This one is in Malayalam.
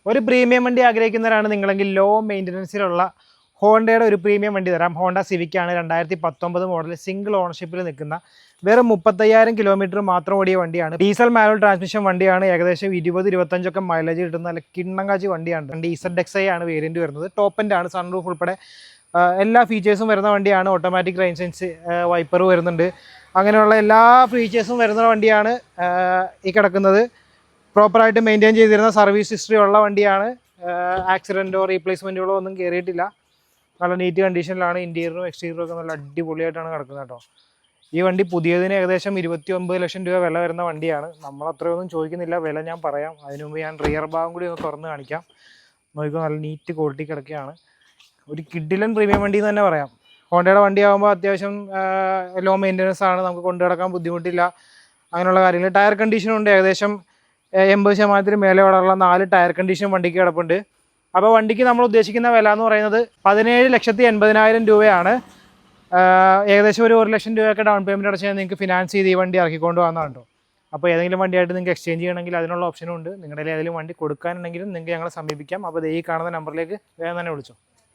ഒരു പ്രീമിയം വണ്ടി ആഗ്രഹിക്കുന്നവരാണ് നിങ്ങളെങ്കിൽ ലോ മെയിൻ്റനൻസിലുള്ള ഹോണ്ടയുടെ ഒരു പ്രീമിയം വണ്ടി തരാം. ഹോണ്ട സിവിക്കാണ്, 2019 മോഡൽ, സിംഗിൾ ഓണർഷിപ്പിൽ നിൽക്കുന്ന വെറും 35,000 കിലോമീറ്റർ മാത്രം ഓടിയ വണ്ടിയാണ്. ഡീസൽ മാനുവൽ ട്രാൻസ്മിഷൻ വണ്ടിയാണ്. ഏകദേശം 20-25 മൈലേജ് കിട്ടുന്ന നല്ല കിണ്ണങ്കാച്ചി വണ്ടിയാണ്. ZXi ആണ് വേരിയൻറ്റ് വരുന്നത്. ടോപ്പ് എൻഡ് ആണ്, സൺറൂഫ് ഉൾപ്പെടെ എല്ലാ ഫീച്ചേഴ്സും വരുന്ന വണ്ടിയാണ്. ഓട്ടോമാറ്റിക് റെയിൻ സെൻസ് വൈപ്പർ വരുന്നുണ്ട്. അങ്ങനെയുള്ള എല്ലാ ഫീച്ചേഴ്സും വരുന്ന വണ്ടിയാണ് ഈ കിടക്കുന്നത്. പ്രോപ്പറായിട്ട് മെയിൻറ്റെയിൻ ചെയ്തിരുന്ന സർവീസ് ഹിസ്റ്ററി ഉള്ള വണ്ടിയാണ്. ആക്സിഡൻറ്റോ റീപ്ലേസ്മെൻറ്റുകളോ ഒന്നും കയറിയിട്ടില്ല. നല്ല നീറ്റ് കണ്ടീഷനിലാണ്. ഇൻറ്റീരിയറും എക്സ്റ്റീരിയറും ഒക്കെ നല്ല അടിപൊളിയായിട്ടാണ് കിടക്കുന്നത് കേട്ടോ. ഈ വണ്ടി പുതിയതിന് ഏകദേശം 29 ലക്ഷം രൂപ വില വരുന്ന വണ്ടിയാണ്. നമ്മൾ അത്രയൊന്നും ചോദിക്കുന്നില്ല, വില ഞാൻ പറയാം. അതിനു മുമ്പ് ഞാൻ റിയർ ഭാഗം കൂടി ഒന്ന് തുറന്ന് കാണിക്കാം. നോക്കിക്കോ, നല്ല നീറ്റ് ക്വാളിറ്റി കിടക്കുകയാണ്. ഒരു കിഡിലൻ പ്രീമിയം വണ്ടി എന്ന് തന്നെ പറയാം. ഹോണ്ടയുടെ വണ്ടി ആകുമ്പോൾ അത്യാവശ്യം ലോ മെയിൻ്റനൻസ് ആണ്, നമുക്ക് കൊണ്ടു നടക്കാൻ ബുദ്ധിമുട്ടില്ല. അങ്ങനെയുള്ള കാര്യങ്ങൾ. ടയർ കണ്ടീഷനുണ്ട്. ഏകദേശം 80% മേലെ വളർന്ന 4 ടയർ കണ്ടീഷൻ വണ്ടിക്ക് കിടപ്പുണ്ട്. അപ്പോൾ വണ്ടിക്ക് നമ്മൾ ഉദ്ദേശിക്കുന്ന വില എന്ന് പറയുന്നത് 17,80,000 രൂപയാണ്. ഏകദേശം ഒരു 1 ലക്ഷം രൂപയൊക്കെ ഡൗൺ പേയ്മെൻറ്റ് അടച്ചാൽ നിങ്ങൾക്ക് ഫിനാൻസ് ചെയ്ത് ഈ വണ്ടി ഇറക്കിക്കൊണ്ട് വന്നതാണ് കേട്ടോ. അപ്പോൾ ഏതെങ്കിലും വണ്ടിയായിട്ട് നിങ്ങൾക്ക് എക്സ്ചേഞ്ച് ചെയ്യണമെങ്കിൽ അതിനുള്ള ഓപ്ഷനും ഉണ്ട്. നിങ്ങളുടെ ഏതെങ്കിലും വണ്ടി കൊടുക്കാനുണ്ടെങ്കിലും നിങ്ങൾക്ക് ഞങ്ങളെ സമീപിക്കാം. അപ്പോൾ ഈ കാണുന്ന നമ്പറിലേക്ക് വേഗം തന്നെ വിളിച്ചോ.